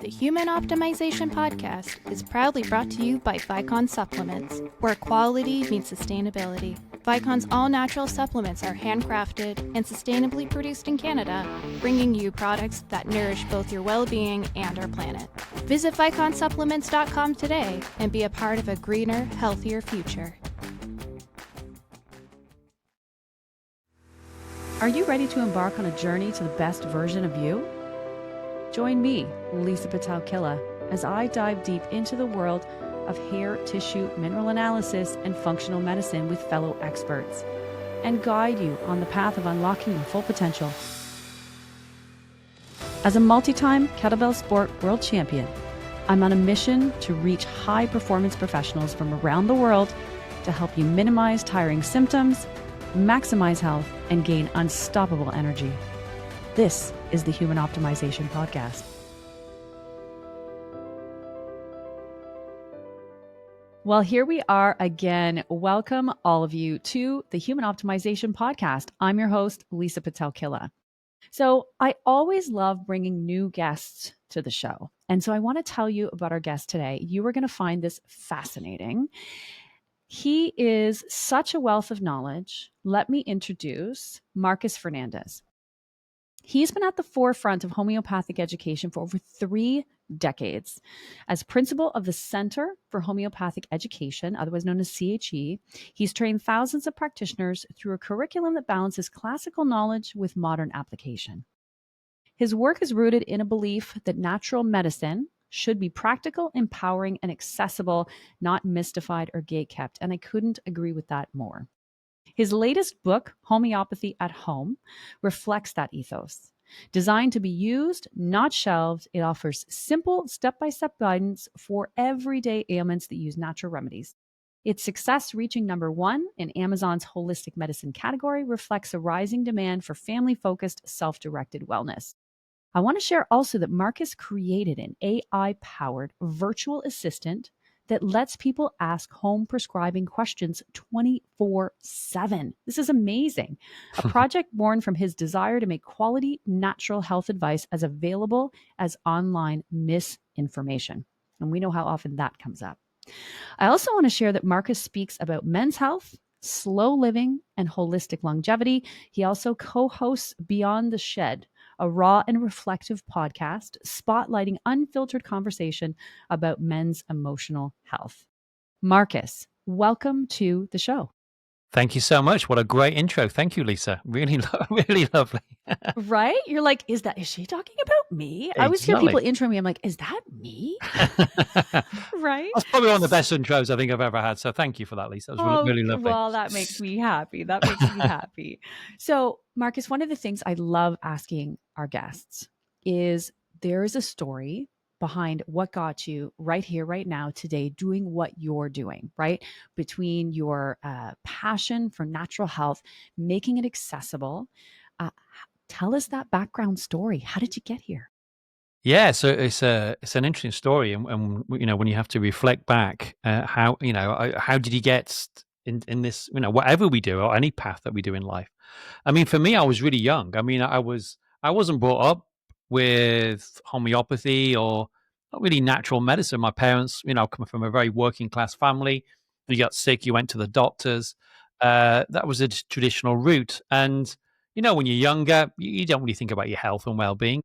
The Human Optimization Podcast is proudly brought to you by Vicon Supplements, where quality meets sustainability. Vicon's all-natural supplements are handcrafted and sustainably produced in Canada, bringing you products that nourish both your well-being and our planet. Visit viconsupplements.com today and be a part of a greener, healthier future. Are you ready to embark on a journey to the best version of you? Join me, Lisa Pitel-Killah, as I dive deep into the world of hair tissue mineral analysis and functional medicine with fellow experts, and guide you on the path of unlocking your full potential. As a multi-time kettlebell sport world champion, I'm on a mission to reach high-performance professionals from around the world to help you minimize tiring symptoms, maximize health, and gain unstoppable energy. This is the Human Optimization Podcast. Well, here we are again. Welcome all of you to the Human Optimization Podcast. I'm your host, Lisa Pitel-Killah. So I always love bringing new guests to the show. And so I want to tell you about our guest today. You are going to find this fascinating. He is such a wealth of knowledge. Let me introduce Marcus Fernandez. He's been at the forefront of homeopathic education for over 3 decades. As principal of the Center for Homeopathic Education, otherwise known as CHE, he's trained thousands of practitioners through a curriculum that balances classical knowledge with modern application. His work is rooted in a belief that natural medicine should be practical, empowering, and accessible, not mystified or gatekept. And I couldn't agree with that more. His latest book, Homeopathy at Home, reflects that ethos. Designed to be used, not shelved, it offers simple step-by-step guidance for everyday ailments that use natural remedies. Its success reaching number 1 in Amazon's holistic medicine category reflects a rising demand for family-focused, self-directed wellness. I want to share also that Marcus created an AI-powered virtual assistant that lets people ask home prescribing questions 24/7. This is amazing. A project born from his desire to make quality, natural health advice as available as online misinformation. And we know how often that comes up. I also want to share that Marcus speaks about men's health, slow living, and holistic longevity. He also co-hosts Beyond the Shed, a raw and reflective podcast spotlighting unfiltered conversation about men's emotional health. Marcus, welcome to the show. Thank you so much. What a great intro. Thank you, Lisa. Really, really lovely. Right? You're like, is she talking about me? I always hear people intro me. I'm like, is that me? Right? That's probably one of the best intros I think I've ever had. So thank you for that, Lisa. It was really lovely. Well, that makes me happy. So, Marcus, one of the things I love asking our guests is there is a story behind what got you right here, right now, today, doing what you're doing, right? Between your passion for natural health, making it accessible. Tell us that background story. How did you get here? Yeah, so it's an interesting story, and you know, when you have to reflect back, how did you get in this, whatever we do or any path that we do in life. I mean, for me, I was really young. I mean, I wasn't brought up with homeopathy or not really natural medicine. My parents, coming from a very working class family, you got sick, you went to the doctors. That was a traditional route. And, when you're younger, you don't really think about your health and well-being.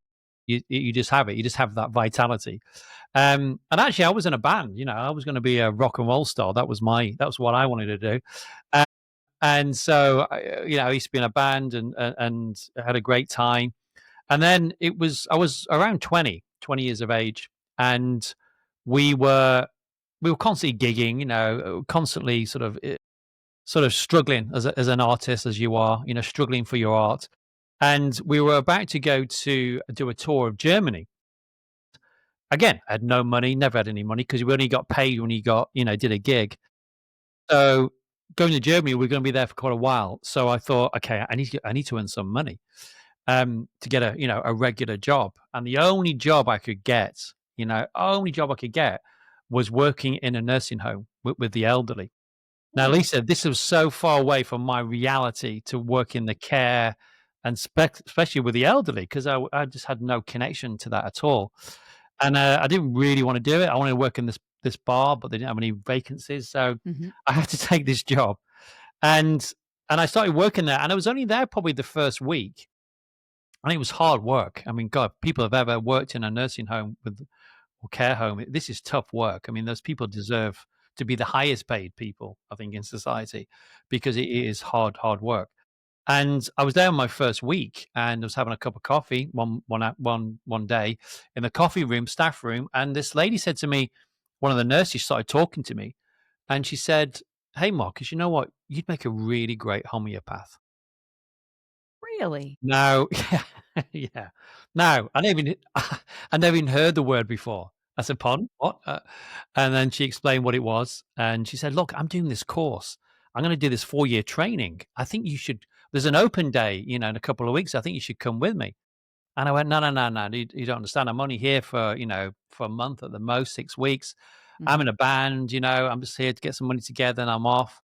You just have it. You just have that vitality. And actually, I was in a band. I was going to be a rock and roll star. That was what I wanted to do. And so, I used to be in a band and had a great time. And then I was around 20 years of age, and we were constantly gigging, constantly sort of struggling as an artist, as you are, struggling for your art. And we were about to go to do a tour of Germany. Again, I had no money, never had any money, because we only got paid when you did a gig. So going to Germany, we're going to be there for quite a while. So I thought, okay, I need to earn some money to get a regular job. And the only job I could get was working in a nursing home with the elderly. Now, Lisa, this was so far away from my reality to work in the care and especially with the elderly, because I just had no connection to that at all. And I didn't really want to do it. I wanted to work in this bar, but they didn't have any vacancies, so Mhm. I had to take this job. And I started working there, and I was only there probably the first week, and it was hard work. I mean, God, people have ever worked in a nursing home with or care home. This is tough work. I mean, those people deserve to be the highest paid people, I think, in society because it is hard work. And I was there on my first week, and I was having a cup of coffee one day in the coffee room, staff room, and this lady said to me, one of the nurses started talking to me, and she said, "Hey, Marcus, you know what? You'd make a really great homeopath." Really? No, yeah. No, I never even heard the word before. I said, "Pardon? What?" And then she explained what it was, and she said, "Look, I'm doing this course. I'm gonna do this 4-year training. I think you should there's an open day, in a couple of weeks. I think you should come with me." And I went, "No, no, no, no. You don't understand. I'm only here for a month at the most, 6 weeks. I'm Mhm. in a band, I'm just here to get some money together, and I'm off."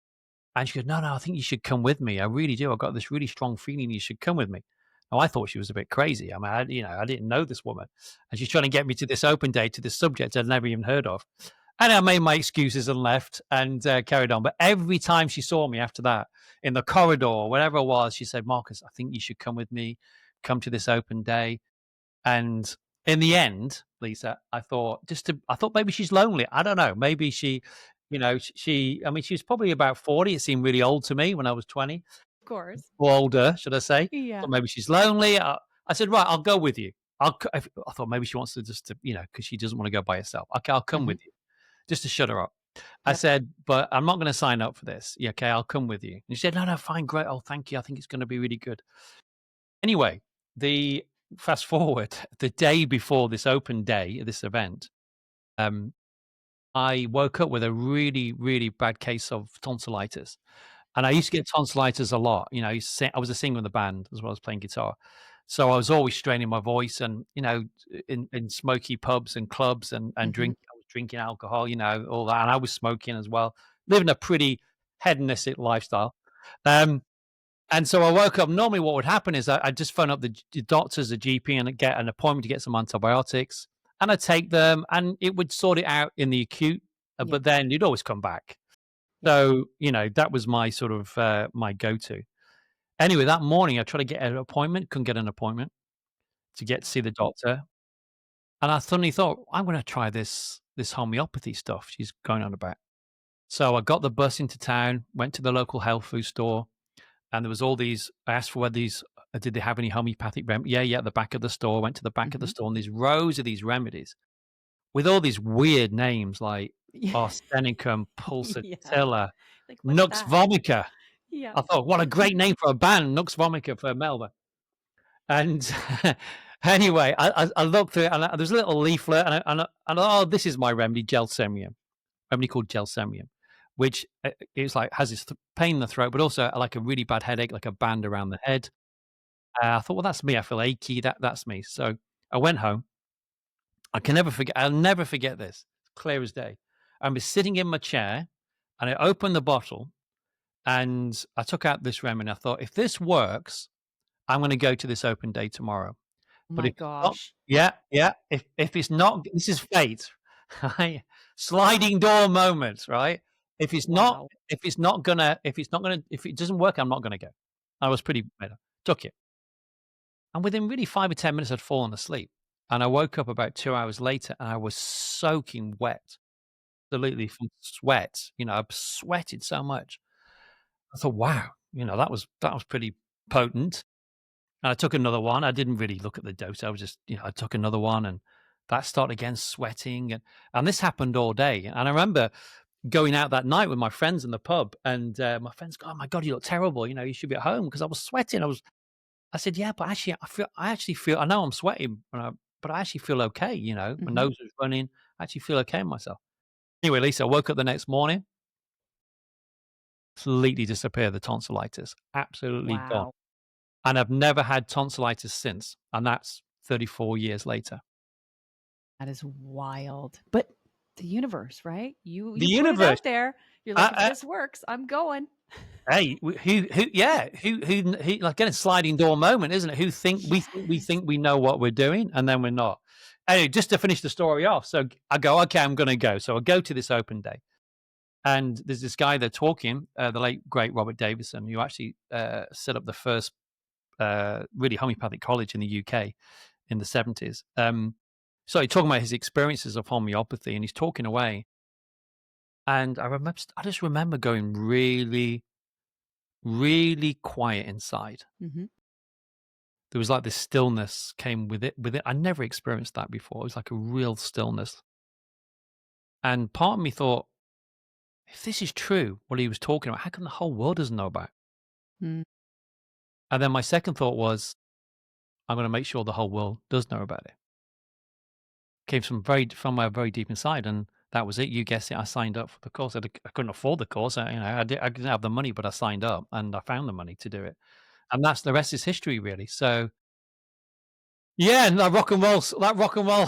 And she goes, "No, no, I think you should come with me. I really do. I've got this really strong feeling you should come with me." Now, I thought she was a bit crazy. I mean, I didn't know this woman, and she's trying to get me to this open day to this subject I'd never even heard of. And I made my excuses and left and carried on. But every time she saw me after that in the corridor, wherever it was, she said, "Marcus, I think you should come with me. Come to this open day." And in the end, Lisa, I thought maybe she's lonely. I don't know. Maybe I mean, she was probably about 40. It seemed really old to me when I was 20 Of course. or older, should I say. Yeah. Thought maybe she's lonely. I said, right, I'll go with you. I thought maybe she wants to just, because she doesn't want to go by herself. Okay, I'll come Mhm. with you just to shut her up. I Yep. said, but I'm not going to sign up for this. Yeah, okay, I'll come with you. And she said, no, no, fine, great. Oh, thank you. I think it's going to be really good. Anyway, the fast forward the day before this open day, this event, um, I woke up with a really, really bad case of tonsillitis. And I used to get tonsillitis a lot. I was a singer in the band as well as playing guitar. So I was always straining my voice and, in smoky pubs and clubs and Mhm. I was drinking alcohol, all that. And I was smoking as well, living a pretty hedonistic lifestyle. Um, and so I woke up. Normally, what would happen is I'd just phone up the doctors, the GP, and get an appointment to get some antibiotics. And I'd take them, and it would sort it out in the acute. Yeah. But then you'd always come back. Yeah. So that was my sort of my go-to. Anyway, that morning I tried to get an appointment, couldn't get an appointment to get to see the doctor, and I suddenly thought, I'm going to try this homeopathy stuff she's going on about. So I got the bus into town, went to the local health food store, and there was all these. I asked for whether these did they have any homeopathic remedies? Yeah, at the back of the store. Went to the back of the Mhm. store, and these rows of these remedies with all these weird names like Yeah. arsenicum, Yeah. pulsatilla, Like, what's nux that? vomica. Yeah. I thought, what a great name for a band, Nux Vomica for Melba. And anyway, I looked through it, and there's a little leaflet, oh, this is my remedy, gelsemium, remedy called gelsemium, which is like has this pain in the throat, but also like a really bad headache, like a band around the head. I thought, well, that's me. I feel achy. That's me. So I went home. I'll never forget this. Clear as day. I was sitting in my chair, and I opened the bottle, and I took out this remedy. I thought, if this works, I'm going to go to this open day tomorrow. But My if it's not, gosh. yeah, yeah. If it's not, this is fate, right? Sliding door moment, right? If it's not, Wow. if it doesn't work, I'm not gonna go. I was pretty better. Took it, and within really 5 or 10 minutes, I'd fallen asleep, and I woke up about 2 hours later, and I was soaking wet, absolutely from sweat. I sweated so much. I thought, wow, that was pretty potent. And I took another one. I didn't really look at the dose. I was just, I took another one and that started again sweating. And this happened all day. And I remember going out that night with my friends in the pub and my friends go, oh my God, you look terrible. You should be at home because I was sweating. I said, yeah, but actually, I know I'm sweating, but I actually feel okay. My Mhm. nose was running. I actually feel okay in myself. Anyway, Lisa, I woke up the next morning, completely disappeared the tonsillitis, absolutely gone. Wow. And I've never had tonsillitis since, and that's 34 years later. That is wild. But the universe, right? You The you put it universe, out there. You're like, if uh, this works, I'm going. hey, who like, again, a sliding door moment, isn't it? Who think we Yes. think we know what we're doing, and then we're not. anyway, just to finish the story off. So I go, okay, I'm going to go. So I go to this open day. And there's this guy there talking, the late, great Robert Davison, who actually set up the first really homeopathic college in the UK in the 70s. So he's talking about his experiences of homeopathy, and he's talking away. And I just remember going really, really quiet inside. Mm-hmm. There was like this stillness came with it. I never experienced that before. It was like a real stillness. And part of me thought, if this is true, what he was talking about, how come the whole world doesn't know about it? Mm. And then my second thought was, I'm going to make sure the whole world does know about it. Came from my very deep inside, and that was it. You guessed it. I signed up for the course. I couldn't afford the course. I didn't have the money, but I signed up, and I found the money to do it. And that's the rest is history, really. So, yeah, and that rock and roll, That rock and roll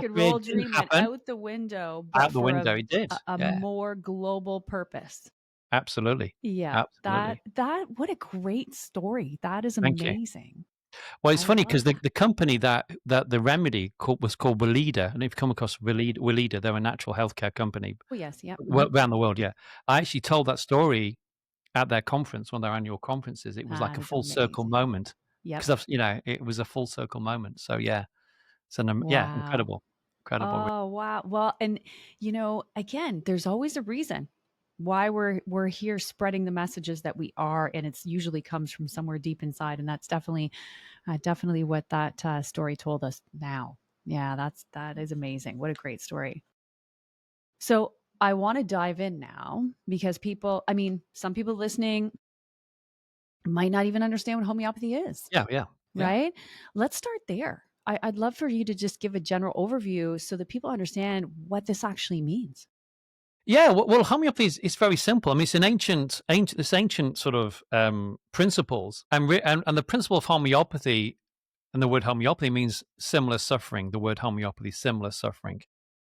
career didn't dream went happen. out the window, but Out the for window, it did. a Yeah, more global purpose. absolutely, Yeah, absolutely. that what a great story. That is Thank you. amazing. Well, it's I funny love because that. the company that the remedy was called Weleda. And if you've come across Weleda, they're a natural healthcare company Oh yes, yep. around the world. Yeah, I actually told that story at their conference, one of their annual conferences. It was like That a is full circle amazing. moment Yep. because it was a full circle moment. So yeah, yeah, Wow. incredible. Oh, wow. Well, and again, there's always a reason why we're here spreading the messages that we are, and it's usually comes from somewhere deep inside, and that's definitely what that story told us now. Yeah, that is amazing. What a great story. So I want to dive in now because some people listening might not even understand what homeopathy is. Yeah. Right? Let's start there. I'd love for you to just give a general overview so that people understand what this actually means. Yeah, well, homeopathy is very simple. I mean, it's an ancient sort of principles, and the principle of homeopathy, and the word homeopathy means similar suffering. The word homeopathy, similar suffering.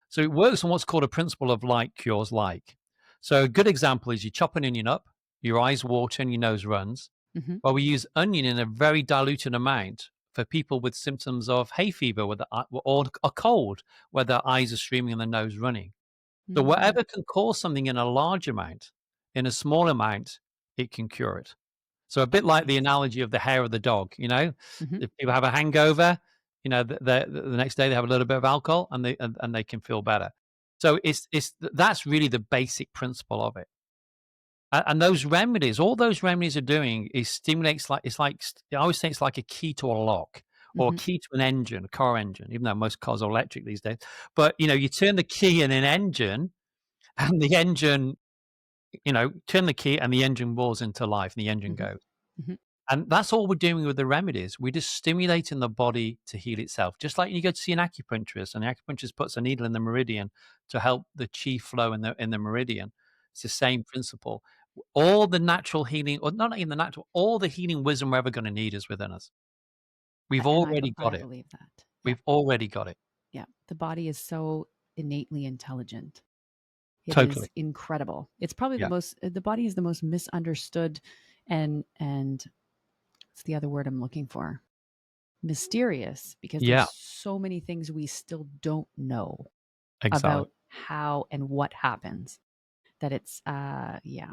So it works on what's called a principle of like cures like. So a good example is you chop an onion up, your eyes water and your nose runs. Mm-hmm. Well, we use onion in a very diluted amount for people with symptoms of hay fever or a cold, where their eyes are streaming and their nose running. So Mm-hmm. whatever can cause something in a large amount, in a small amount, it can cure it. So a bit like the Amazing. analogy of the hair of the dog, Mm-hmm. if people have a hangover, the next day they have a little bit of alcohol and they can feel better. So that's really the basic principle of it. And those remedies, all those remedies are doing is stimulates I always say it's like a key to a lock or a Mm-hmm. key to an engine, a car engine, even though most cars are electric these days. But you turn the key in an engine and the engine, turn the key and the engine roars into life and the engine Mm-hmm. goes. Mm-hmm. And that's all we're doing with the remedies. We're just stimulating the body to heal itself. Just like you go to see an acupuncturist and the acupuncturist puts a needle in the meridian to help the chi flow in the meridian. It's the same principle. All the natural healing, or not even the natural, all the healing wisdom we're ever going to need is within us. We've And already got I it. believe that. Yeah. We've already got it. Yeah. The body is so innately intelligent. It is Totally. incredible. It's probably Yeah. the body is the most misunderstood and what's the other word I'm looking for? Mysterious, because Yeah. there's so many things we still don't know Exactly. about how and what happens, that it's yeah.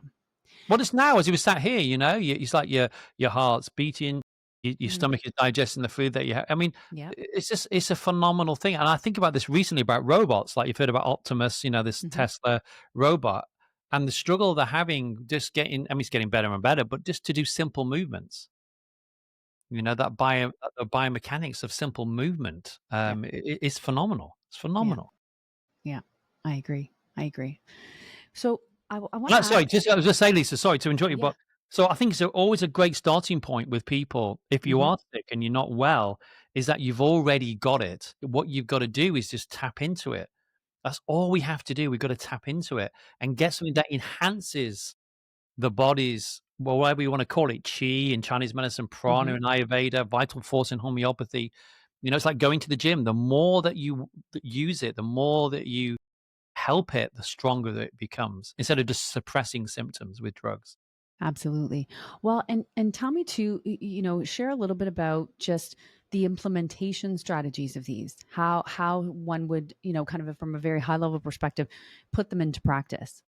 Well, it's now as you were sat here, it's like your heart's beating, your Mhm. stomach is digesting the food that you have. I mean, Yep. it's a phenomenal thing. And I think about this recently about robots, like you've heard about Optimus, this Mhm. Tesla robot, and the struggle they're having it's getting better and better, but just to do simple movements. The biomechanics of simple movement, Yep. it's phenomenal. It's Yeah. phenomenal. Yeah. I agree. So I want No, to sorry, ask. just I was just saying, Lisa, sorry to interrupt you, Yeah. but so I think it's always a great starting point with people if you Mhm. are sick and you're not well, is that you've already got it. What you've got to do is just tap into it. That's all we have to do. We've got to tap into it and get something that enhances the body's, well, whatever you want to call it, chi in Chinese medicine, prana Mhm. in Ayurveda, vital force in homeopathy. It's like going to the gym. The more that you use it, the more that you help it, the stronger that it becomes, instead of just suppressing symptoms with drugs. Absolutely. Well, and tell me to share a little bit about just the implementation strategies of these, how one would, kind of from a very high level perspective, put them into practice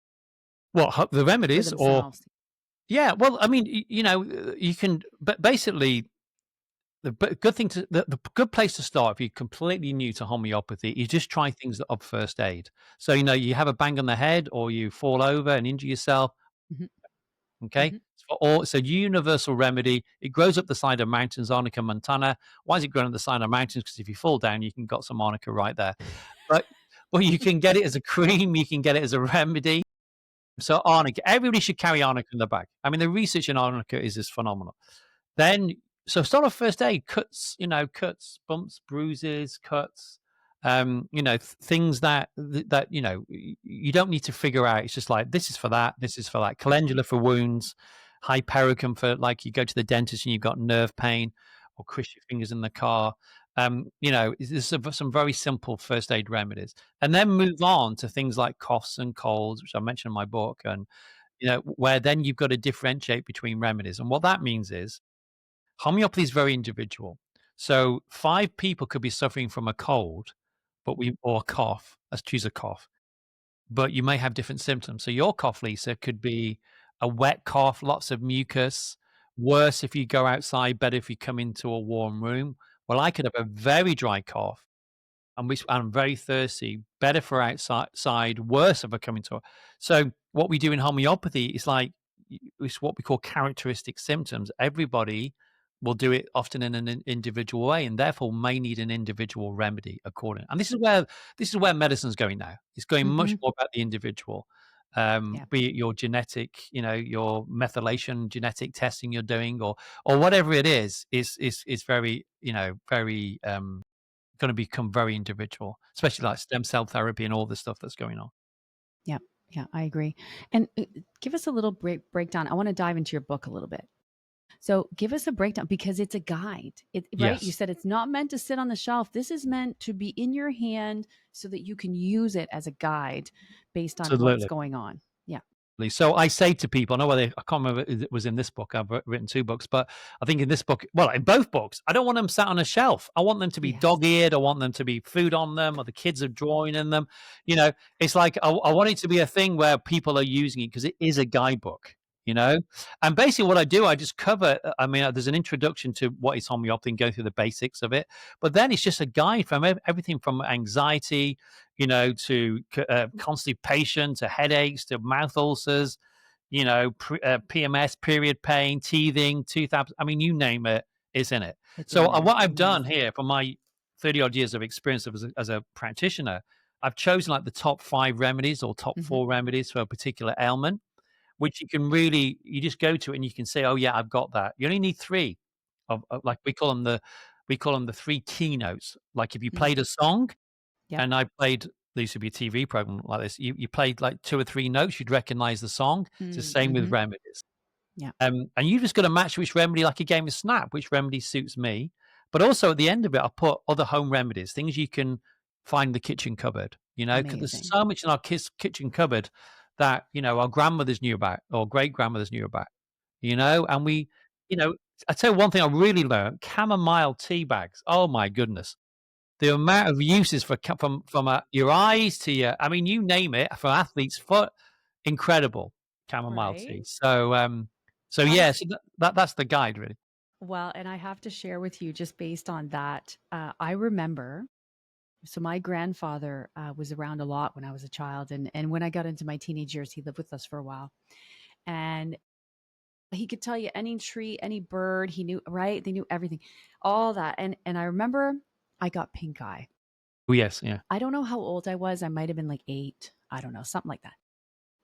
What, the for remedies or? themselves. Yeah, well, I mean, you can, but basically, the good place to start if you're completely new to homeopathy is just try things of first aid. So, you have a bang on the head or you fall over and injure yourself. Hmm. Okay, Hmm. it's a universal remedy. It grows up the side of mountains, Arnica montana. Why is it growing up the side of mountains? Because if you fall down, you can got some arnica right there. But you can get it as a cream, you can get it as a remedy. So arnica, everybody should carry arnica in the bag. I mean, the research in arnica is just phenomenal. Then, so start off first aid, cuts, cuts, bumps, bruises, cuts, things that you don't need to figure out. It's just like this is for that, this is for that. Calendula for wounds, hypericum for like you go to the dentist and you've got nerve pain, or crush your fingers in the car. There's some very simple first aid remedies, and then move on to things like coughs and colds, which I mentioned in my book, and where then you've got to differentiate between remedies, and what that means is homeopathy is very individual. So 5 people could be suffering from a cold, or a cough. Let's choose a cough, but you may have different symptoms. So your cough, Lisa, could be a wet cough, lots of mucus. Worse if you go outside, better if you come into a warm room. Well, I could have a very dry cough, and I'm very thirsty. Better for outside, worse if I come into it. So what we do in homeopathy is like it's what we call characteristic symptoms. Everybody will do it often in an individual way, and therefore may need an individual remedy according. And this is where medicine's going now. It's going much Hmm. more about the individual. Yeah. Be it your genetic, your methylation genetic testing you're doing, or whatever it is very, very going to become very individual, especially like stem cell therapy and all the stuff that's going on. Yeah. Yeah, I agree. And give us a little breakdown. I want to dive into your book a little bit. So give us a breakdown because it's a guide, right? You Yes, said it's not meant to sit on the shelf. This is meant to be in your hand so that you can use it as a guide based on what's absolutely. going on. Yeah. So I say to people, I know whether I can't remember if it was in this book. I've written 2 books, but I think in this book, well, in both books, I don't want them sat on a shelf. I want them to be Yes. dog-eared. I want them to be food on them, or the kids are drawing in them. It's like I want it to be a thing where people are using it because it is a guidebook. And basically what I do, I just cover. I mean, there's an introduction to what is homeopathy and go through the basics of it, but then it's just a guide from everything from anxiety, to constipation, to headaches, to mouth ulcers, PMS, period pain, teething, tooth abs. I mean, you name it, it's in it. It's So in there. what I've done Amazing. here, for my 30 odd years of experience as a practitioner, I've chosen like the top 5 remedies or top Hmm. 4 remedies for a particular ailment, which you just go to it and you can say, oh yeah, I've got that. You only need 3 of like we call them the 3 keynotes. Like if you Hmm. played a song, Yep. and I played, there used to be a TV program like this. You played like 2 or 3 notes, you'd recognize the song. It's the same with Mm-hmm. remedies. Yeah. And you just got to match which remedy, like a game of Snap, which remedy suits me. But also at the end of it, I'll put other home remedies, things you can find in the kitchen cupboard, because there's Amazing. so much in our kitchen cupboard that, our grandmothers knew about or great grandmothers knew about, and you know, I tell you one thing I really learned: chamomile tea bags. Oh my goodness, the amount of uses from your eyes to I mean, you name it, for athlete's foot, incredible chamomile Right. tea. So I yeah, so that's the guide really. Well, and I have to share with you just based on that. I remember. So my grandfather was around a lot when I was a child, and when I got into my teenage years, he lived with us for a while, and he could tell you any tree, any bird. He knew, right? They knew everything, all that. And I remember I got pink eye. Oh yes, yeah. I don't know how old I was. I might have been like 8. I don't know, something like that.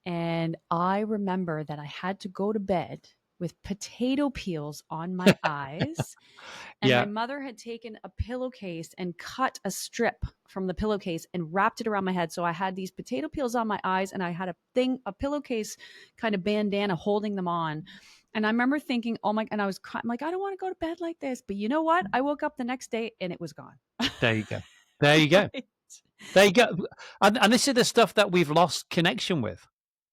And I remember that I had to go to bed with potato peels on my eyes. And my Yeah, mother had taken a pillowcase and cut a strip from the pillowcase and wrapped it around my head. So I had these potato peels on my eyes and I had a pillowcase kind of bandana holding them on. And I remember thinking, oh my, and I was crying, I'm like, I don't want to go to bed like this. But you know what? I woke up the next day and it was gone. there you go. There you go. Right. There you go. And this is the stuff that we've lost connection with.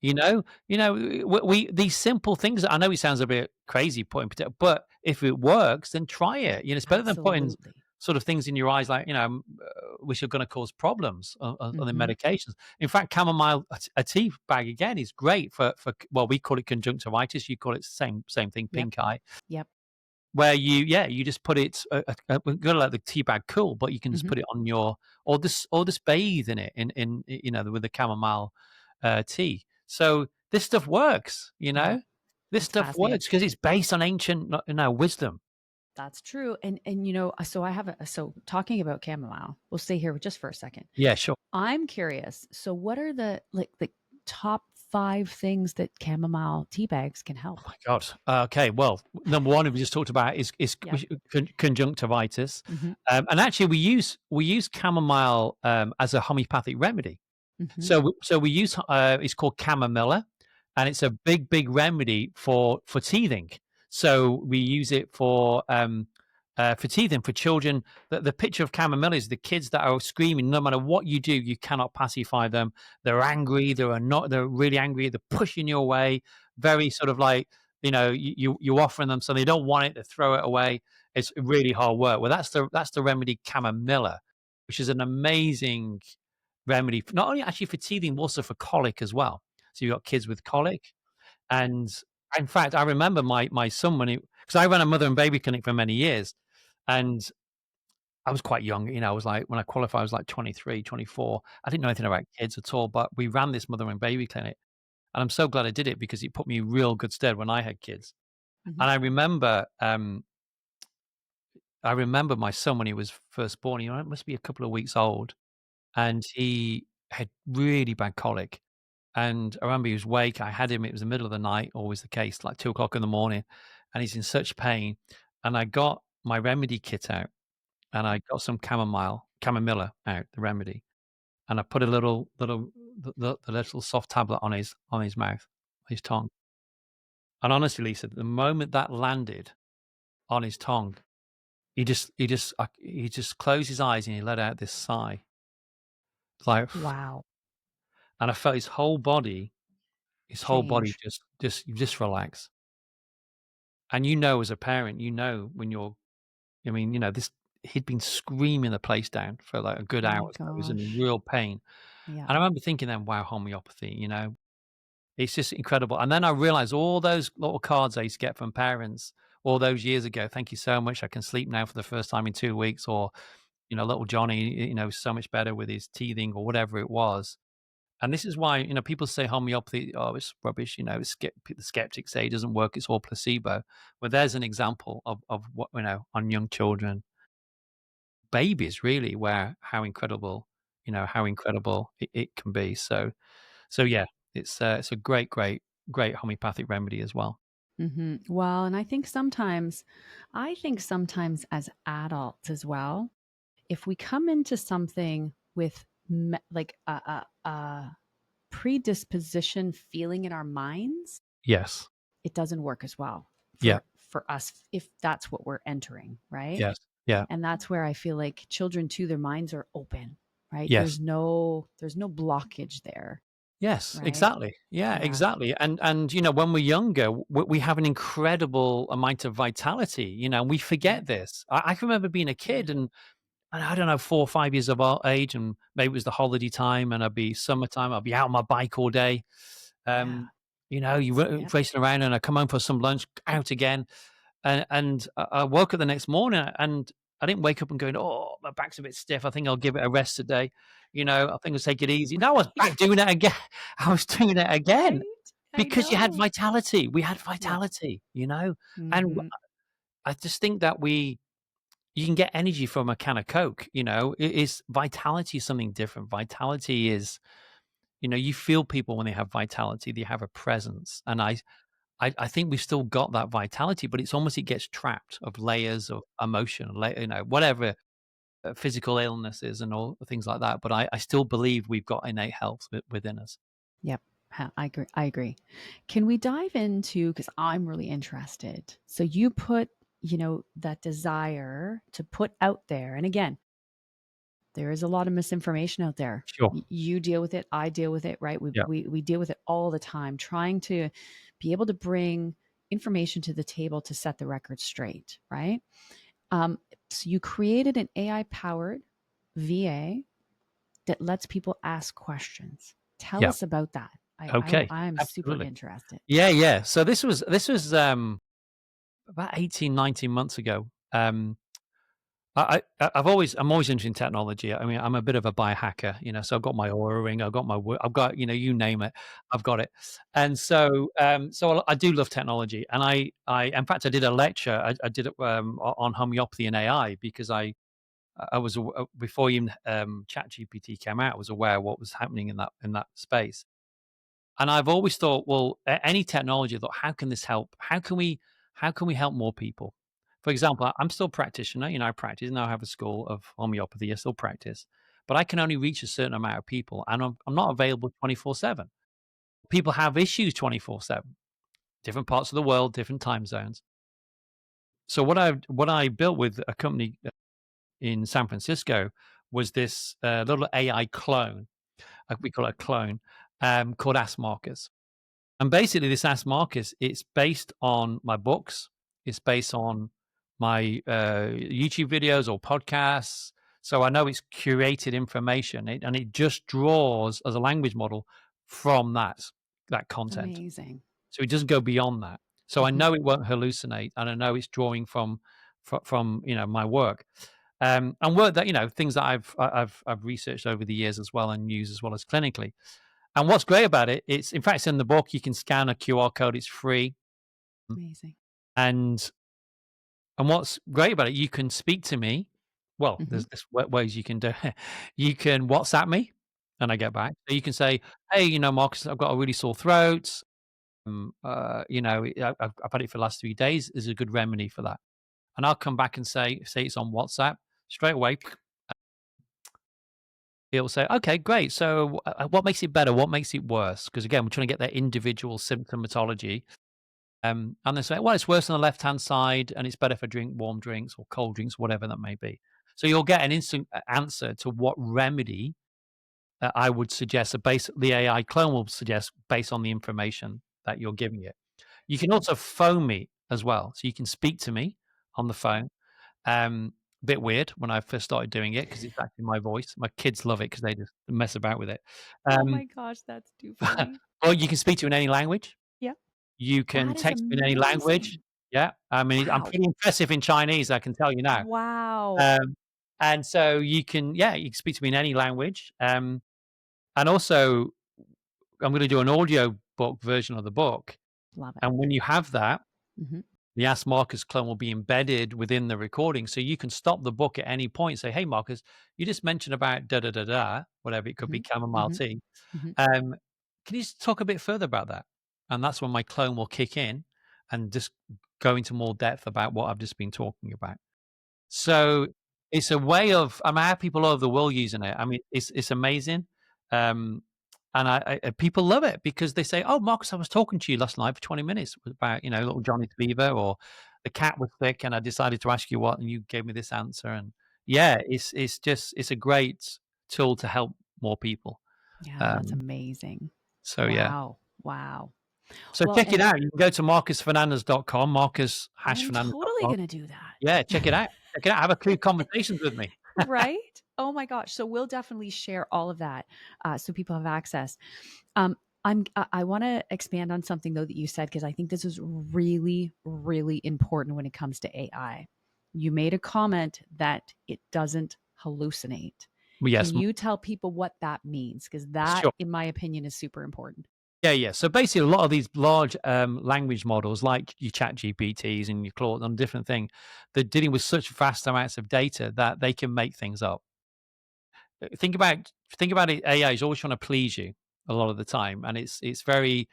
We these simple things. I know it sounds a bit crazy putting potato, but if it works, then try it. It's better than putting Absolutely. sort of things in your eyes like which are going to cause problems on the Hmm. medications. In fact, chamomile, a tea bag again is great for well, we call it conjunctivitis. You call it same thing, Yep. pink eye. Yep. Where you just put it, we're gonna let the tea bag cool, but you can just Hmm. put it on your, or just bathe in it in with the chamomile tea. So this stuff works, Yeah. this It's stuff fascinating. works because it's based on ancient wisdom. That's true. And so I have so talking about chamomile, we'll stay here just for a second. Yeah, sure. I'm curious. So what are the top 5 things that chamomile tea bags can help? My God. Okay. Well, number one we just talked about is Yep. conjunctivitis, Hmm. and actually we use chamomile as a homeopathic remedy. Hmm. So we use it's called chamomilla, and it's a big remedy for teething. So we use it for teething for children. The picture of chamomilla is the kids that are screaming. No matter what you do, you cannot pacify them. They're angry. They're really angry. They're pushing you away. Very sort of like you offering them so they don't want it. They throw it away. It's really hard work. Well, that's the remedy chamomilla, which is an amazing remedy, not only actually for teething, but also for colic as well. So you've got kids with colic. And in fact, I remember my son when because I ran a mother and baby clinic for many years, and I was quite young. I was like, when I qualified, I was like 23, 24. I didn't know anything about kids at all, but we ran this mother and baby clinic. And I'm so glad I did it because it put me in real good stead when I had kids. Hmm. And I remember my son when he was first born, it must be a couple of weeks old, and he had really bad colic. And I remember he was awake. I had him. It was the middle of the night, always the case, like 2 o'clock in the morning, and he's in such pain. And I got my remedy kit out, and I got some chamomilla out, the remedy, and I put a the little soft tablet on his mouth, his tongue. And honestly, Lisa, the moment that landed on his tongue, he just closed his eyes and he let out this sigh, like, Wow. and I felt his whole body Change. just relax. And as a parent, when you're, this, he'd been screaming the place down for like a good Oh hour. my So he was in gosh. real pain. Yeah. And I remember thinking then, wow, homeopathy, it's just incredible. And then I realized all those little cards I used to get from parents all those years ago. Thank you so much. I can sleep now for the first time in 2 weeks. Or, little Johnny, so much better with his teething or whatever it was. And this is why, people say homeopathy, oh, it's rubbish. The skeptics say it doesn't work. It's all placebo. Well, there's an example of what, on young children, babies, really, where how incredible it can be. So yeah, it's a great homeopathic remedy as well. Well, and I think sometimes as adults as well, if we come into something with like a predisposition feeling in our minds, Yes. it doesn't work as well Yeah. for us if that's what we're entering, right? Yes. Yeah. And that's where I feel like children too, their minds are open, right? Yes. There's no blockage there, Yes, right? exactly. Yeah, Yeah. exactly. And when we're younger, we have an incredible amount of vitality. And we Yeah. forget this. I can remember being a Yeah. kid, and I don't know, 4 or 5 years of age, and maybe it was the holiday time, and I'd be summertime. I'd be out on my bike all day. Yeah. Yep. Racing around, and I come home for some lunch, out again, and I woke up the next morning, and I didn't wake up and going, "Oh, my back's a bit stiff. I think I'll give it a rest today. I think I'll take it easy." No, I was back doing it again. I was doing it again Right? I because you had know. vitality. We had Yep. vitality. And Hmm. I just think that you can get energy from a can of Coke. Vitality is something different. Vitality is, you feel people when they have vitality. They have a presence, and I think we've still got that vitality, but it gets trapped of layers of emotion, whatever physical illnesses and all things like that. But I still believe we've got innate health within us. Yep. I agree. I agree. Can we dive into, because I'm really interested. So you put, that desire to put out there. And again, there is a lot of misinformation out there. Sure. You deal with it, I deal with it, right? Yeah. We deal with it all the time, trying to be able to bring information to the table to set the record straight, right? So you created an AI powered VA that lets people ask questions. Tell Yeah. us about that. Okay. I'm super Absolutely. interested. Yeah. So this was about 18, 19 months ago. I'm always interested in technology. I mean, I'm a bit of a biohacker, so I've got my Aura ring, I've got, you name it, I've got it. And so I do love technology. And in fact, I did a lecture. I did it on homeopathy and AI because I was before even ChatGPT came out, I was aware of what was happening in that space. And I've always thought, well, any technology, I thought, how can this help? How can we help more people? For example, I'm still a practitioner. I practice now. I have a school of homeopathy. I still practice, but I can only reach a certain amount of people, and I'm not available 24/7. People have issues 24/7, different parts of the world, different time zones. So what I built with a company in San Francisco was this little AI clone. We call it a clone called Ask Marcus. And basically, this Ask Marcus, it's based on my books. It's based on my YouTube videos or podcasts. So I know it's curated information, and it just draws as a language model from that content. Amazing. So it doesn't go beyond that. So I Mhm. know it won't hallucinate, and I know it's drawing from my work, and work that things that I've researched over the years as well and used as well as clinically. And what's great about it, it's in fact it's in the book. You can scan a QR code; it's free. Amazing. And what's great about it, you can speak to me. Well, Mhm. there's ways you can do it. You can WhatsApp me, and I get back. So you can say, "Hey, Marcus, I've got a really sore throat. I've had it for the last 3 days. Is a good remedy for that." And I'll come back and say it's on WhatsApp straight away. It'll say, "Okay, great. So, what makes it better? What makes it worse?" Because again, we're trying to get that individual symptomatology. And they say, "Well, it's worse on the left-hand side, and it's better for drink warm drinks or cold drinks, whatever that may be." So you'll get an instant answer to what remedy I would suggest. The AI clone will suggest based on the information that you're giving it. You can also phone me as well, so you can speak to me on the phone. Bit weird when I first started doing it because it's actually my voice. My kids love it because they just mess about with it. Oh Um, my gosh, that's too funny. or you can speak to in any language. Yep. You can That is text me in any language. amazing. Yeah, I mean, I'm Wow. pretty impressive in Chinese, I can tell you now. Wow. Um, and so you can speak to me in any language. And also, I'm going to do an audio book version of the book. Love it. And when you have that, Mhm. the Ask Marcus clone will be embedded within the recording. So you can stop the book at any point and say, "Hey, Marcus, you just mentioned about da da da da, whatever it could be, Mhm. chamomile Mhm. tea. Mhm. Um, can you just talk a bit further about that?" And that's when my clone will kick in and just go into more depth about what I've just been talking about. So it's a way of I have people all over the world using it. I mean, it's amazing. Um, and people love it because they say, "Oh, Marcus, I was talking to you last night for 20 minutes about, little Johnny's fever, or the cat was sick and I decided to ask you what, and you gave me this answer." And yeah, it's a great tool to help more people. Yeah, that's Um, amazing. so yeah. Wow. Wow. So Well, check it and out. You can go to marcusfernandez.com, I'm totally marcus-fernandez.com. gonna do that. Yeah, check it out. Check it out. Have a few conversations with me. Right? Oh my gosh. So we'll definitely share all of that so people have access. Um, I want to expand on something though that you said because I think this is really, really important when it comes to AI. You made a comment that it doesn't hallucinate. Well, Can yes. you tell people what that means? Because that, Sure. in my opinion, is super important. Yeah. So basically, a lot of these large language models, like your Chat GPTs and your Claude, and different thing, they're dealing with such vast amounts of data that they can make things up. Think about it. AI is always trying to please you a lot of the time, and it's very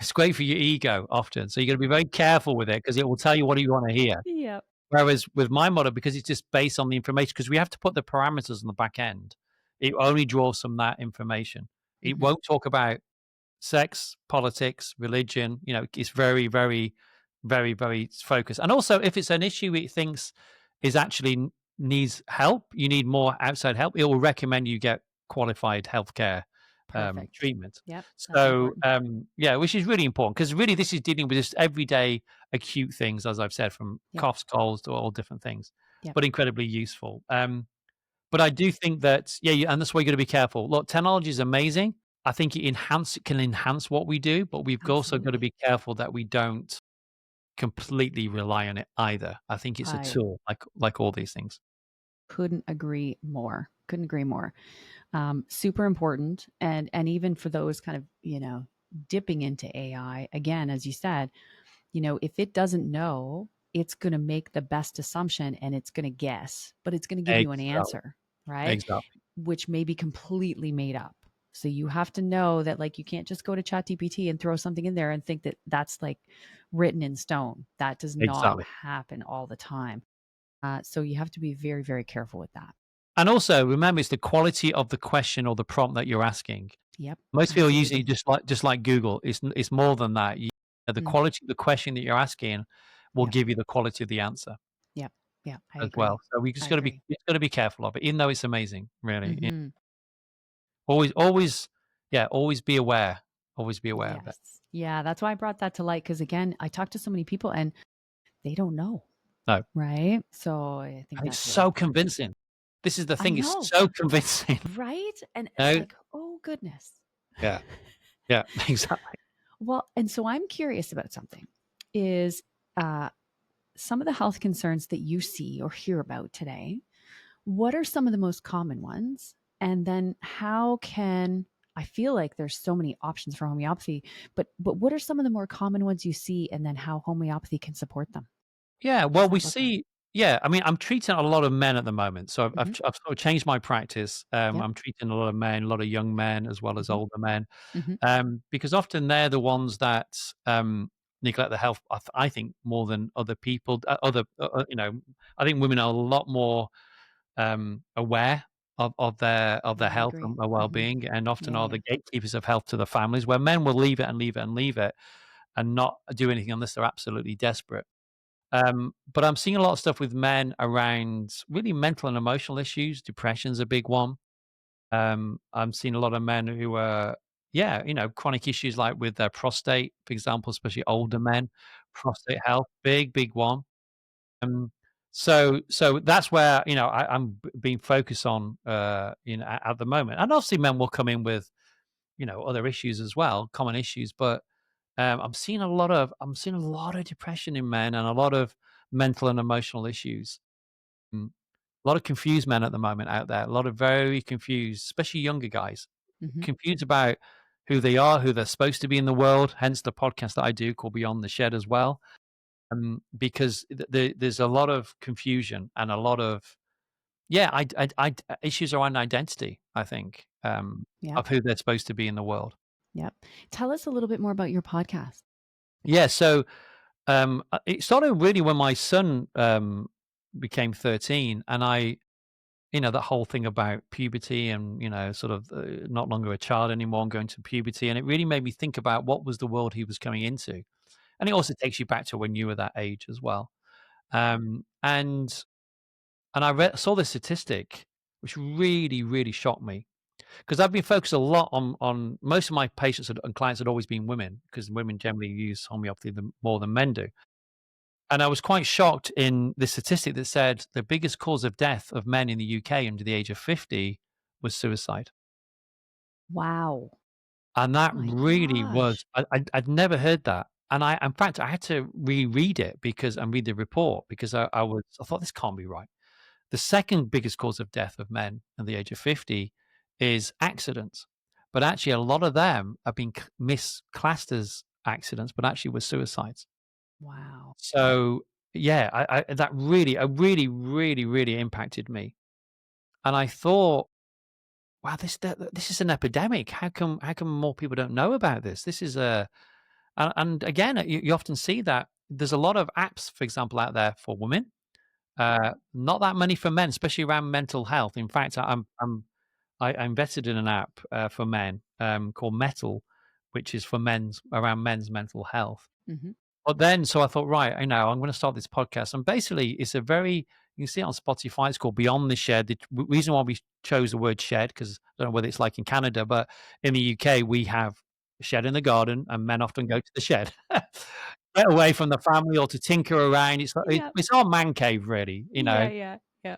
it's great for your ego often. So you got to be very careful with it because it will tell you what you want to hear. Yep. Whereas with my model, because it's just based on the information, because we have to put the parameters on the back end, it only draws from that information. It Hmm. won't talk about sex, politics, religion. It's very, very, very, very focused. And also, if it's an issue it thinks is actually needs help, you need more outside help, it will recommend you get qualified healthcare Perfect. treatment. Yep. That's So, important. yeah, which is really important because really this is dealing with just everyday acute things, as I've said, from Yep. coughs, colds to all different things, Yep. but incredibly useful. But I do think that, and that's why you got to be careful. Look, technology is amazing. I think it can enhance what we do, but we've also got to Absolutely. be careful that we don't completely rely on it either. I think it's a I tool, like all these things. couldn't agree more. Couldn't agree more. Super important. And even for those kind of, dipping into AI, again, as you said, if it doesn't know, it's going to make the best assumption and it's going to guess, but it's going to give you an Exactly. answer, right? Exactly. Which may be completely made up. So you have to know that, like, you can't just go to ChatGPT and throw something in there and think that that's like written in stone. That does not Exactly. happen all the time. So you have to be very, very careful with that. And also remember, it's the quality of the question or the prompt that you're asking. Yep, Most people use it absolutely. just like Google. It's more than that. The Mm, quality of the question that you're asking will yep, give you the quality of the answer yep, yep. I as well. agree. So I agree. just got to be careful of it, even though it's amazing. Really, yeah. Hmm. Always, yeah, always be aware. Always be aware of it. Yes. Yeah, that's why I brought that to light because, again, I talk to so many people and they don't know, No, right? So I think and it's that's really so important. convincing. This is the I thing. It's know, so convincing. right? And it's No, like, oh, goodness. yeah, yeah, exactly. Well, and so I'm curious about something is uh, some of the health concerns that you see or hear about today. What are some of the most common ones? And then how can I feel like there's so many options for homeopathy, but what are some of the more common ones you see and then how homeopathy can support them? Yeah, What does well, we that look like? see. Yeah, I mean, I'm treating a lot of men at the moment, so Hmm. I've sort of changed my practice. Yep. I'm treating a lot of men, a lot of young men as well as Hmm. older men, Hmm. because often they're the ones that neglect their health. I think more than other people. I think women are a lot more aware of their I health agree. and their Hmm. well-being, and often Yeah, are yeah. the gatekeepers of health to the families. Where men will leave it and leave it and leave it, and not do anything unless they're absolutely desperate. But I'm seeing a lot of stuff with men around really mental and emotional issues. Depression's a big one. I'm seeing a lot of men who are, yeah, chronic issues like with their prostate, for example, especially older men. Prostate health, big one. Um, so that's where I'm being focused on, at the moment. And obviously, men will come in with other issues as well, common issues, but I'm seeing a lot of depression in men and a lot of mental and emotional issues. Mm. A lot of confused men at the moment out there. A lot of very confused, especially younger guys, Hmm. confused about who they are, who they're supposed to be in the world. Hence the podcast that I do called Beyond the Shed as well, because there's a lot of confusion and a lot of issues around identity. I think Yep. of who they're supposed to be in the world. Yep. Tell us a little bit more about your podcast. Yeah, so it started really when my son became 13, and that whole thing about puberty and sort of not longer a child anymore and going to puberty, and it really made me think about what was the world he was coming into, and it also takes you back to when you were that age as well. And saw this statistic which really really shocked me because I've been focused a lot on most of my patients and clients had always been women because women generally use homeopathy more than men do. And I was quite shocked in the statistic that said the biggest cause of death of men in the UK under the age of 50 was suicide. Wow. And that My really was, gosh. I'd never heard that. And in fact, I had to reread it and read the report because I thought this can't be right. The second biggest cause of death of men under the age of 50 is accidents. But actually, a lot of them have been misclassed as accidents, but actually were suicides. Wow. So yeah, that really, really, really impacted me. And I thought, wow, this is an epidemic. How come more people don't know about this? This is and again, you often see that there's a lot of apps, for example, out there for women. Not that many for men, especially around mental health. In fact, I invested in an app for men called Metal, which is for men's mental health. Hmm. But then, so I thought, right, I'm going to start this podcast, and basically, it's a very You can see it on Spotify. It's called Beyond the Shed. The reason why we chose the word shed, because I don't know whether it's like in Canada, but in the UK we have a shed in the garden, and men often go to the shed, get away from the family or to tinker around. It's like, Yeah. it's our man cave, really, Yeah, yeah, yeah.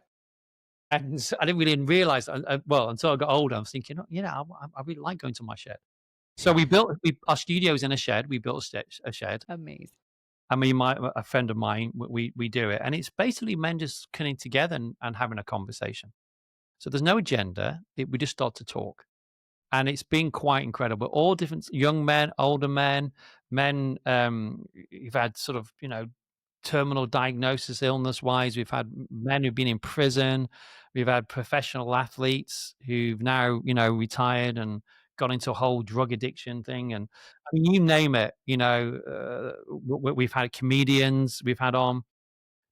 And I didn't really realize, well, until I got older. I was thinking, "Oh, I really like going to my shed." So our studio's in a shed. We built a shed. Amazing. I mean, a friend of mine, we do it, and it's basically men just coming together and having a conversation. So there's no agenda. We just start to talk, and it's been quite incredible. All different young men, older men, men who've had sort of terminal diagnosis, illness wise. We've had men who've been in prison. We've had professional athletes who've now retired and got into a whole drug addiction thing, and I mean, you name it. We've had comedians. We've had on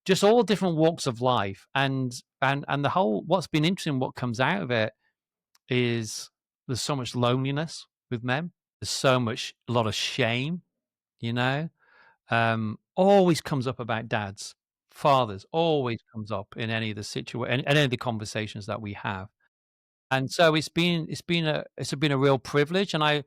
just all different walks of life, and the whole, what's been interesting, what comes out of it is there's so much loneliness with men. There's a lot of shame, you know. Always comes up about dads, fathers, always comes up in any of the any of the conversations that we have. And so it's been a real privilege. And I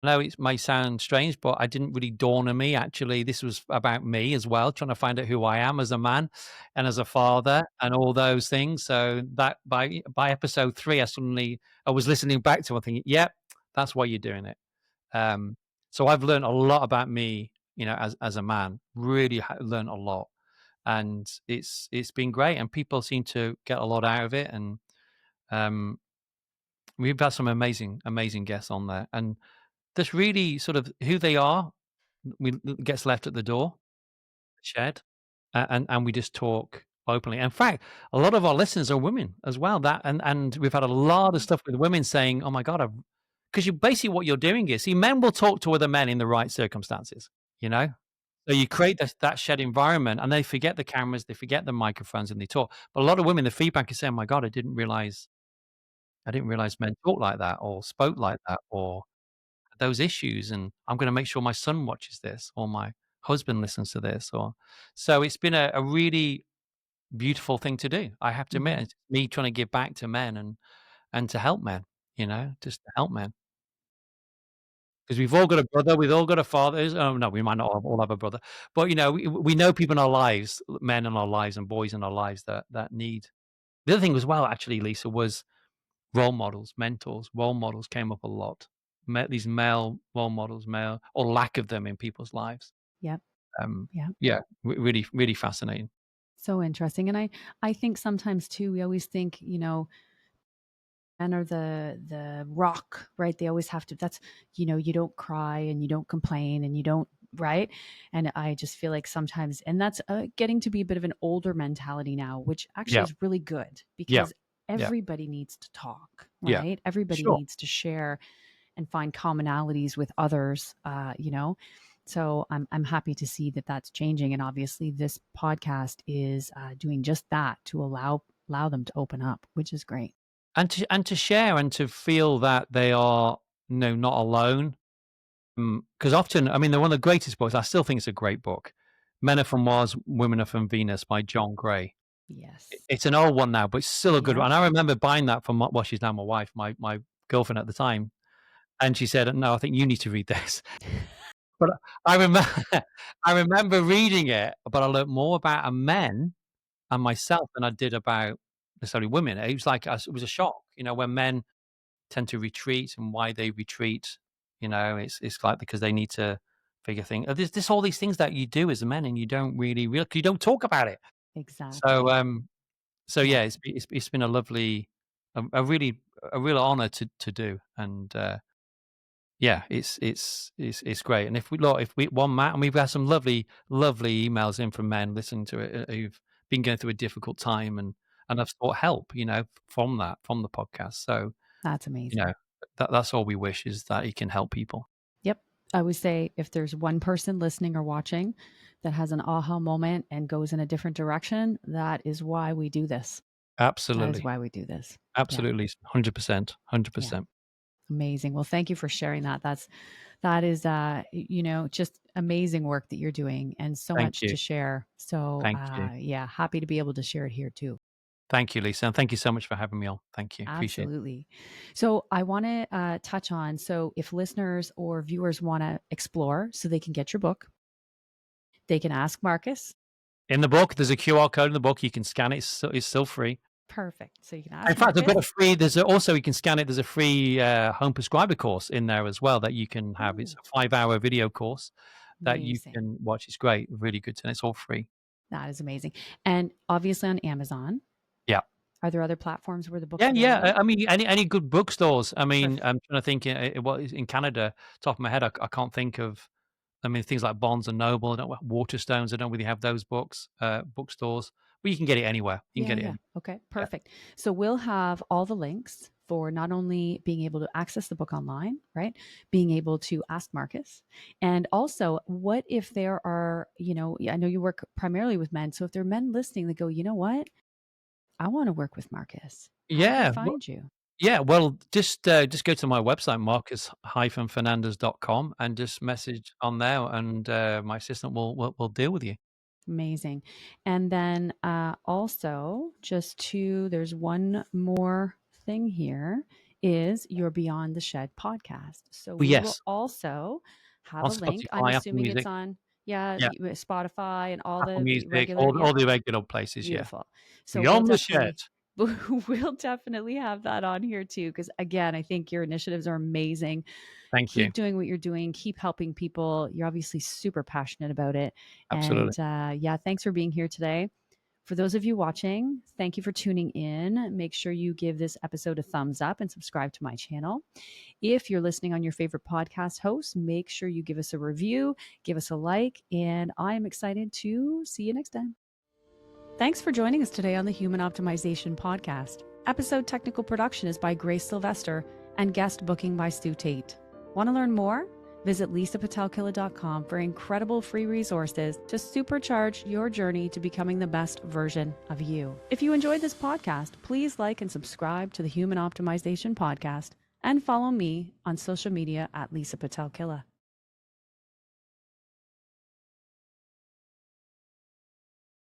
know it may sound strange, but I didn't really dawn on me. Actually, this was about me as well, trying to find out who I am as a man and as a father and all those things. So that by episode 3, I was listening back to it thinking, yep, that's why you're doing it. So I've learned a lot about me, as a man. Really learned a lot, and it's been great. And people seem to get a lot out of it. And um, we've had some amazing guests on there, and that's really sort of who they are. Gets left at the door, shed, and we just talk openly. In fact, a lot of our listeners are women as well. And we've had a lot of stuff with women saying, "Oh my God," because you basically, what you're doing is, see, men will talk to other men in the right circumstances, you know. So you create that shared environment, and they forget the cameras, they forget the microphones, and they talk. But a lot of women, the feedback is saying, "Oh my God, I didn't realize men talk like that, or spoke like that, or had those issues, and I'm going to make sure my son watches this, or my husband listens to this." Or so it's been a really beautiful thing to do. I have to admit, Mhm. it's me trying to give back to men and to help men, just to help men. Because we've all got a brother, we've all got a father. Oh, no, we might not all have a brother, but, we know people in our lives, men in our lives and boys in our lives that need. The other thing as well, actually, Lisa, was role models, mentors. Role models came up a lot. Met these male role models, male or lack of them in people's lives. Yep. Yeah. Yeah, really, really fascinating. So interesting. And I think sometimes too, we always think, men are the rock, right? They always have to, that's, you don't cry and you don't complain and you don't, right? And I just feel like sometimes, and that's getting to be a bit of an older mentality now, which actually Yeah, is really good yeah, because yeah, everybody needs to talk, yeah. right? Everybody Sure. needs to share and find commonalities with others, So I'm happy to see that that's changing, and obviously this podcast is doing just that to allow them to open up, which is great. And to share and to feel that they are, not alone. Because often, I mean, they're one of the greatest books. I still think it's a great book. Men Are From Mars, Women Are From Venus by John Gray. Yes. It's an old one now, but it's still a good Yeah. one. And I remember buying that from, well, she's now my wife, my girlfriend at the time, and she said, "No, I think you need to read this." But I remember, I remember reading it, but I learned more about men and myself than I did about necessarily women. It was like it was a shock, when men tend to retreat and why they retreat. It's like because they need to figure things. There's all these things that you do as a man, and you don't really real, you don't talk about it. So Exactly. yeah, Yeah. it's been a lovely, a real honor to do. And yeah, it's great. And if we one man, and we've had some lovely emails in from men listening to it, who've been going through a difficult time, and have sought help, from the podcast. So That's you know amazing. that's all we wish, is that he can help people. Yep. I always say if there's one person listening or watching that has an aha moment and goes in a different direction, that is why we do this. That is Absolutely, why we do this. Yeah. absolutely, 100%, Yeah. 100%. Amazing. Well, thank you for sharing that. That is, just amazing work that you're doing and so Thank much you. to share. So, Thank you. yeah, happy to be able to share it here too. Thank you, Lisa. And thank you so much for having me on. Thank you. Appreciate it. Absolutely. So I want to touch on, so if listeners or viewers want to explore so they can get your book, they can ask Marcus. In the book, there's a QR code in the book. You can scan it. It's still free. Perfect. So you can In ask fact, I've got a Marcus. free. Also you can scan it. There's a free home prescriber course in there as well that you can have. It's Oh, a 5-hour video course that you amazing. can watch. It's great, really good, and it's all free. That is amazing. And obviously on Amazon. Yeah. Are there other platforms where the book's Yeah, yeah. available? I mean, any good bookstores. I mean, Perfect. I'm trying to think. What is in Canada? Top of my head, I can't think of. I mean, things like Barnes and Noble, I don't Waterstones. I don't really have those bookstores, but you can get it anywhere. You can Yeah, get it yeah. any. Okay, Yeah. perfect. So we'll have all the links for not only being able to access the book online, right? Being able to ask Marcus. And also, what if there are, I know you work primarily with men. So if there are men listening that go, you know what? I want to work with Marcus. How do they Yeah. find you? Yeah, well, just go to my website, marcus-fernandez.com, and just message on there, and my assistant will deal with you. Amazing. And then also, there's one more thing here is your Beyond the Shed podcast. So But we will yes, also have on a link. I'm Spotify, Apple assuming it's Music, on, yeah, yeah, Spotify and all Apple the Music, regular, yeah, all the regular places, yeah. beautiful. So we'll Beyond the Shed. definitely we'll definitely have that on here too because again, I think your initiatives are amazing. Thank you. Keep doing what you're doing, keep helping people. You're obviously super passionate about it. Absolutely. And yeah, thanks for being here today. For those of you watching, thank you for tuning in. Make sure you give this episode a thumbs up and subscribe to my channel. If you're listening on your favorite podcast host, make sure you give us a review, give us a like, and I am excited to see you next time. Thanks for joining us today on the Human Optimization Podcast. Episode technical production is by Grace Sylvester and guest booking by Stu Tate. Want to learn more? Visit lisapitel-killah.com for incredible free resources to supercharge your journey to becoming the best version of you. If you enjoyed this podcast, please like and subscribe to the Human Optimization Podcast and follow me on social media at Lisa Pitel-Killah.